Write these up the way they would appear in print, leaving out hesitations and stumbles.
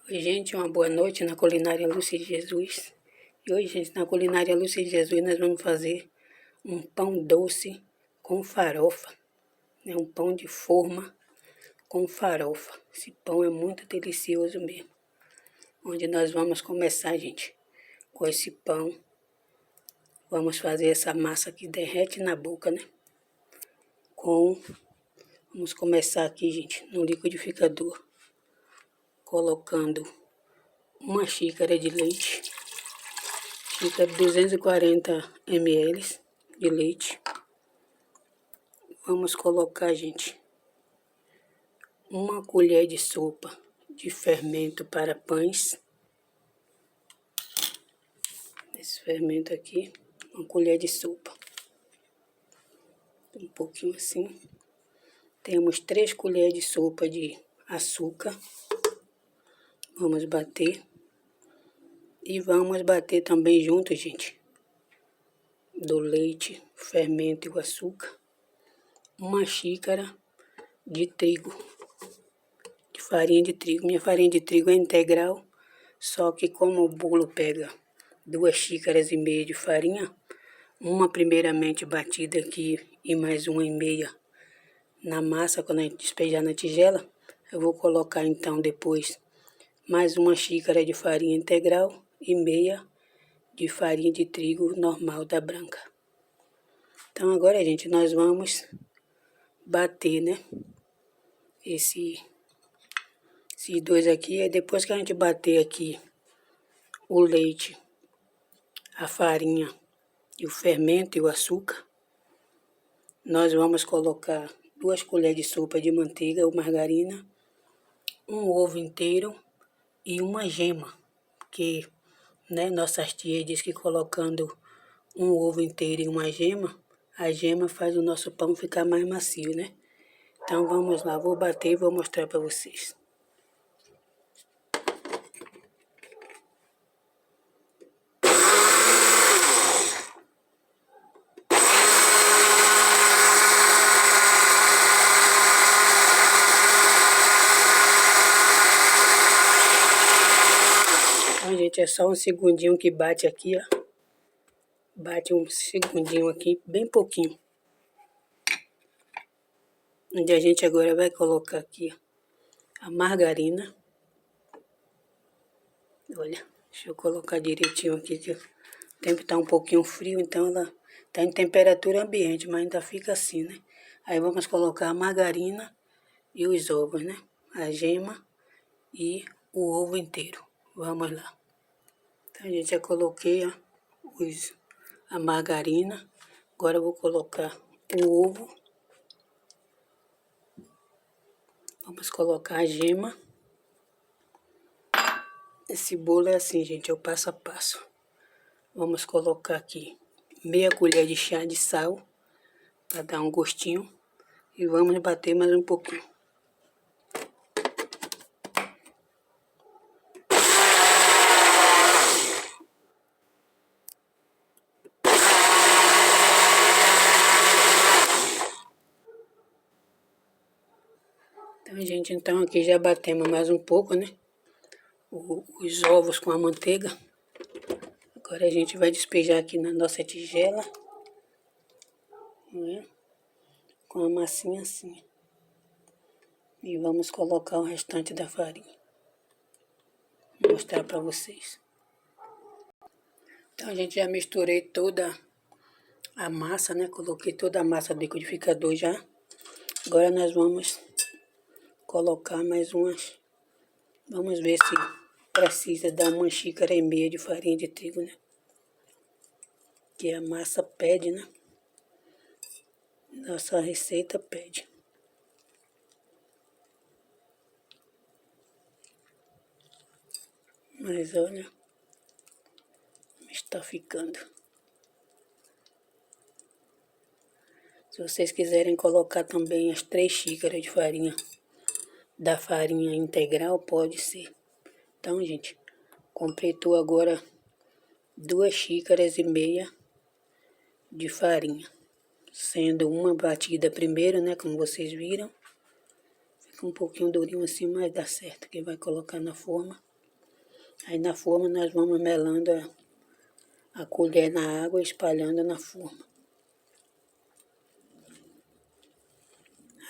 Oi, gente, uma boa noite na culinária Lúcia de Jesus. E hoje, gente, na culinária Lúcia de Jesus, nós vamos fazer um pão doce com farofa, né? Um pão de forma com farofa. Esse pão é muito delicioso mesmo. Onde nós vamos começar, gente, com esse pão. Vamos fazer essa massa que derrete na boca, né? Vamos começar aqui, gente, no liquidificador, colocando uma xícara de leite, xícara de 240 ml de leite. Vamos colocar, gente, uma colher de sopa de fermento para pães. Esse fermento aqui, uma colher de sopa. Um pouquinho assim. Temos 3 colheres de sopa de açúcar. Vamos bater. E vamos bater também junto, gente, do leite, fermento e o açúcar, uma xícara de trigo, de farinha de trigo. Minha farinha de trigo é integral, só que como o bolo pega 2 xícaras e meia de farinha, uma primeiramente batida aqui e mais 1,5 na massa, quando a gente despejar na tigela, eu vou colocar então depois mais uma xícara de farinha integral e meia de farinha de trigo normal da branca. Então agora, gente, nós vamos bater, né? Esses dois aqui. Aí depois que a gente bater aqui o leite, a farinha e o fermento e o açúcar, nós vamos colocar 2 colheres de sopa de manteiga ou margarina, um ovo inteiro e uma gema, que, né, nossas tias diz que colocando um ovo inteiro e uma gema, a gema faz o nosso pão ficar mais macio, né? Então vamos lá, vou bater e vou mostrar para vocês. Então, gente, é só um segundinho que bate aqui, ó. Bate um segundinho aqui, bem pouquinho. Onde a gente agora vai colocar aqui, ó, a margarina. Olha, deixa eu colocar direitinho aqui, que o tempo tá um pouquinho frio, então ela tá em temperatura ambiente, mas ainda fica assim, né? Aí vamos colocar a margarina e os ovos, né? A gema e o ovo inteiro. Vamos lá. Então, a gente já coloquei, ó, a margarina. Agora eu vou colocar o ovo. Vamos colocar a gema. Esse bolo é assim, gente, é o passo a passo. Vamos colocar aqui meia colher de chá de sal, para dar um gostinho. E vamos bater mais um pouquinho. Então, gente, então aqui já batemos mais um pouco, né? Os ovos com a manteiga. Agora a gente vai despejar aqui na nossa tigela, né? Com a massinha assim. E vamos colocar o restante da farinha. Vou mostrar para vocês. Então, a gente já misturei toda a massa, né? Coloquei toda a massa do liquidificador já. Agora nós vamos colocar mais umas. Vamos ver se precisa dar 1,5 xícaras de farinha de trigo, né? Que a massa pede, né? Nossa receita pede. Mas olha, está ficando. Se vocês quiserem colocar também as 3 xícaras de farinha, da farinha integral, pode ser. Então, gente, completou agora 2,5 xícaras de farinha. Sendo uma batida primeiro, né, como vocês viram. Fica um pouquinho durinho assim, mas dá certo, que vai colocar na forma. Aí na forma nós vamos melando a colher na água e espalhando na forma.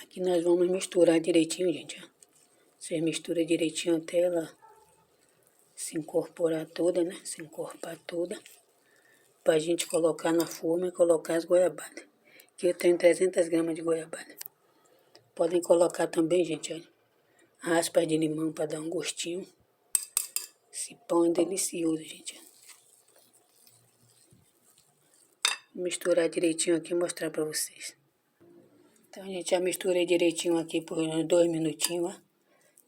Aqui nós vamos misturar direitinho, gente. Vocês misturam direitinho até ela se incorporar toda, né? Se encorpar toda. Pra gente colocar na forma e colocar as goiabadas. Aqui eu tenho 300 gramas de goiabada. Podem colocar também, gente, olha, raspas de limão para dar um gostinho. Esse pão é delicioso, gente. Vou misturar direitinho aqui e mostrar para vocês. Então, gente, já misturei direitinho aqui por uns 2 minutinhos, ó.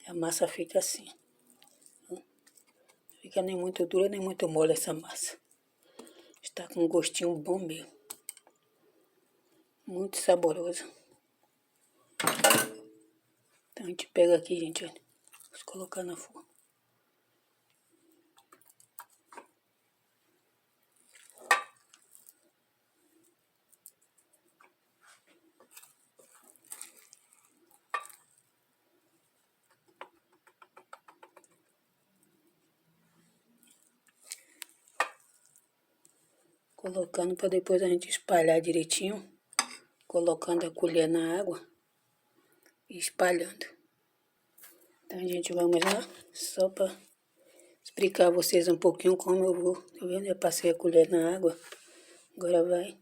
A massa fica assim. Fica nem muito dura, nem muito mole essa massa. Está com um gostinho bom mesmo. Muito saboroso. Então a gente pega aqui, gente, olha. Vamos colocar na forma. Colocando para depois a gente espalhar direitinho. Colocando a colher na água e espalhando. Então, gente, vamos lá. Só para explicar a vocês um pouquinho como eu vou. Tá vendo? Eu passei a colher na água. Agora vai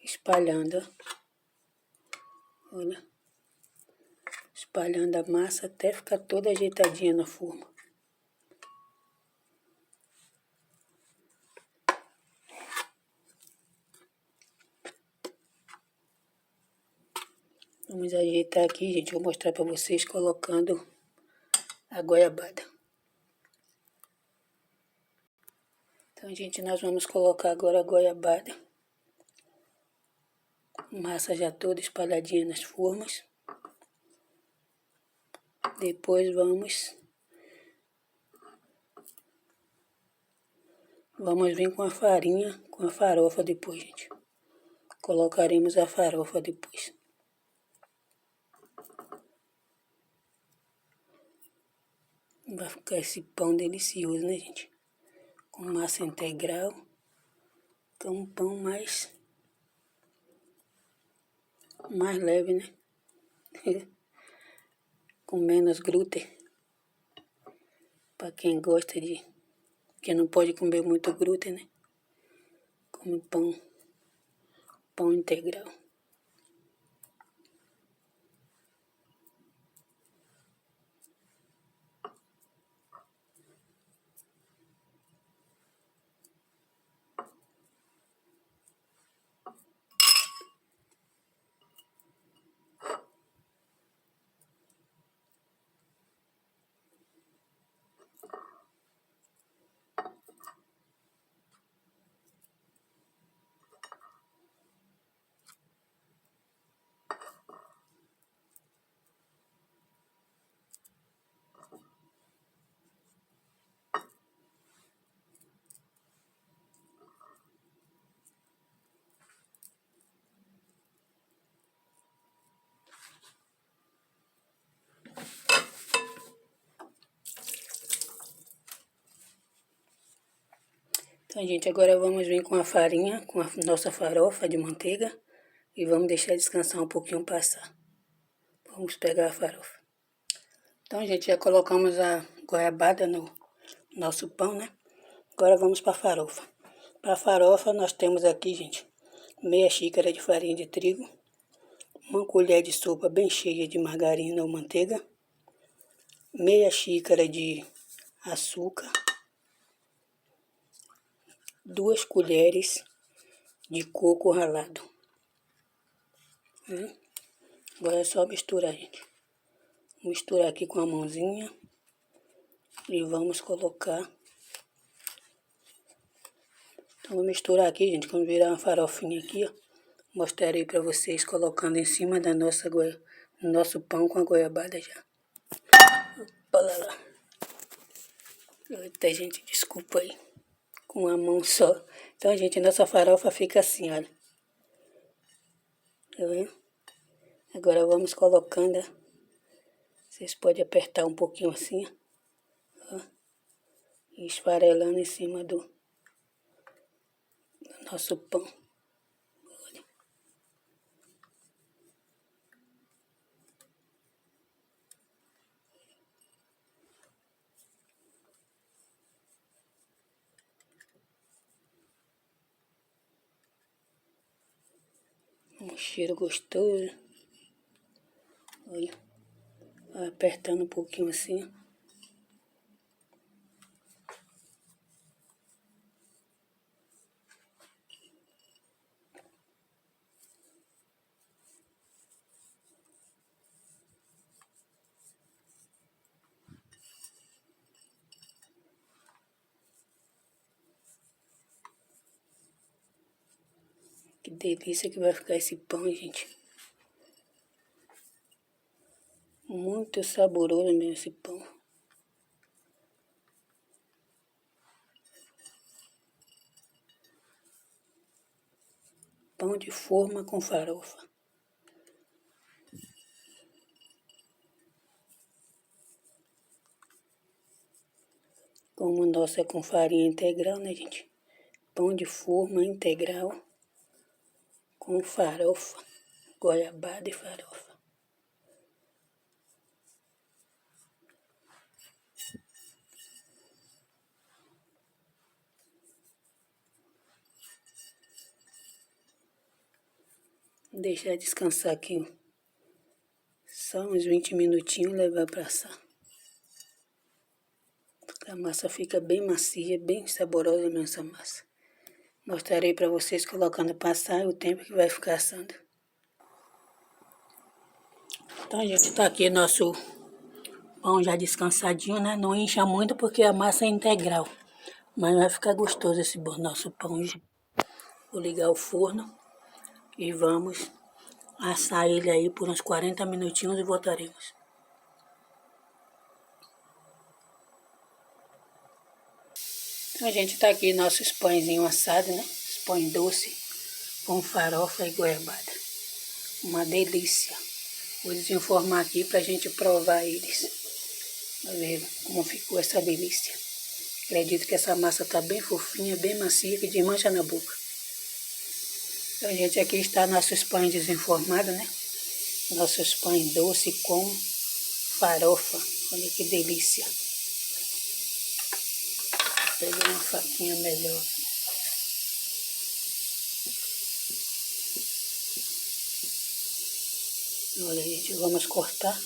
espalhando, ó. Olha. Espalhando a massa até ficar toda ajeitadinha na forma. Vamos ajeitar aqui, gente. Vou mostrar para vocês colocando a goiabada. Então, gente, nós vamos colocar agora a goiabada. Massa já toda espalhadinha nas formas. Depois vamos vir com a farinha, com a farofa depois, gente. Colocaremos a farofa depois. Vai ficar esse pão delicioso, né, gente? Com massa integral. Fica um pão mais leve, né? Com menos glúten. Para quem gosta de... que não pode comer muito glúten, né? Come pão integral. Então, gente, agora vamos vir com a farinha, com a nossa farofa de manteiga e vamos deixar descansar um pouquinho passar. Vamos pegar a farofa. Então, gente, já colocamos a goiabada no nosso pão, né? Agora vamos para a farofa. Para a farofa nós temos aqui, gente, meia xícara de farinha de trigo, uma colher de sopa bem cheia de margarina ou manteiga, meia xícara de açúcar, 2 colheres de coco ralado. Agora é só misturar, gente. Misturar aqui com a mãozinha e vamos colocar. Então vou misturar aqui, gente, quando virar uma farofinha aqui, ó. Mostrarei para vocês colocando em cima da nosso pão com a goiabada já. Olha lá. Eita, gente, desculpa aí. Com a mão só. Então, gente, nossa farofa fica assim, olha. Tá vendo? Agora vamos colocando. Vocês podem apertar um pouquinho assim, ó. e esfarelando em cima do nosso pão. Olha. Um cheiro gostoso. Olha. Apertando um pouquinho assim. Que delícia que vai ficar esse pão, gente. Muito saboroso mesmo esse pão. Pão de forma com farofa. Como o nosso é com farinha integral, né, gente? Pão de forma integral com farofa, goiabada e farofa. Deixar descansar aqui só uns 20 minutinhos e levar para assar. A massa fica bem macia, bem saborosa mesmo essa massa. Mostrarei para vocês colocando passar o tempo que vai ficar assando. Então, gente, tá aqui nosso pão já descansadinho, né? Não incha muito porque a massa é integral. Mas vai ficar gostoso esse nosso pão. Vou ligar o forno e vamos assar ele aí por uns 40 minutinhos e voltaremos. Então, gente, tá aqui nossos pãezinhos assados, né? Os pães doce com farofa e goiabada. Uma delícia. Vou desenformar aqui pra gente provar eles. Pra ver como ficou essa delícia. Acredito que essa massa tá bem fofinha, bem macia, que desmancha na boca. Então, gente, aqui está nossos pães desenformados, né? Nossos pães doces com farofa. Olha que delícia. Peguei uma faquinha melhor. Olha, gente, vamos cortar.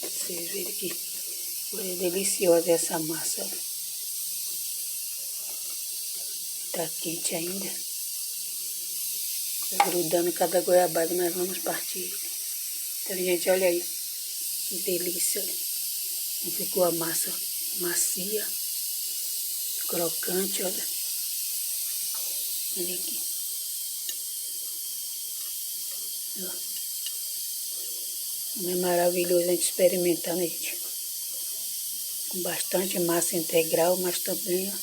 Vocês verem que é deliciosa essa massa. Tá quente ainda. Tá grudando cada goiabada, mas vamos partir. Então, gente, olha aí. Que delícia. Como ficou a massa macia, crocante, olha. Olha aqui. Ó. É maravilhoso a gente experimentar, né, gente? Com bastante massa integral, mas também ó,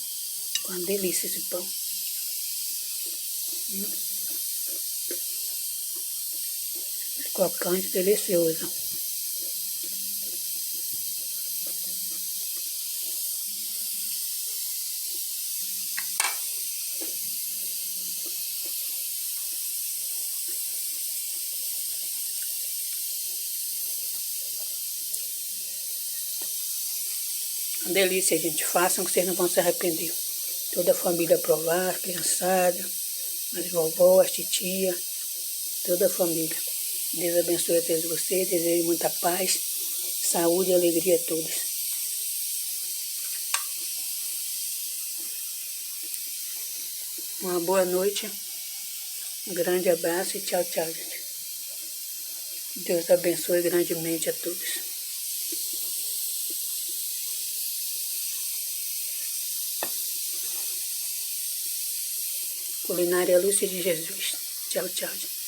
com uma delícia esse pão. Crocante, delicioso. Uma delícia, gente. Façam que vocês não vão se arrepender. Toda a família provar, a criançada, as vovós, as titia, toda a família. Deus abençoe a todos vocês, desejo muita paz, saúde e alegria a todos. Uma boa noite, um grande abraço e tchau, tchau, gente. Deus abençoe grandemente a todos. Culinária Lúcia de Jesus. Tchau, tchau, gente.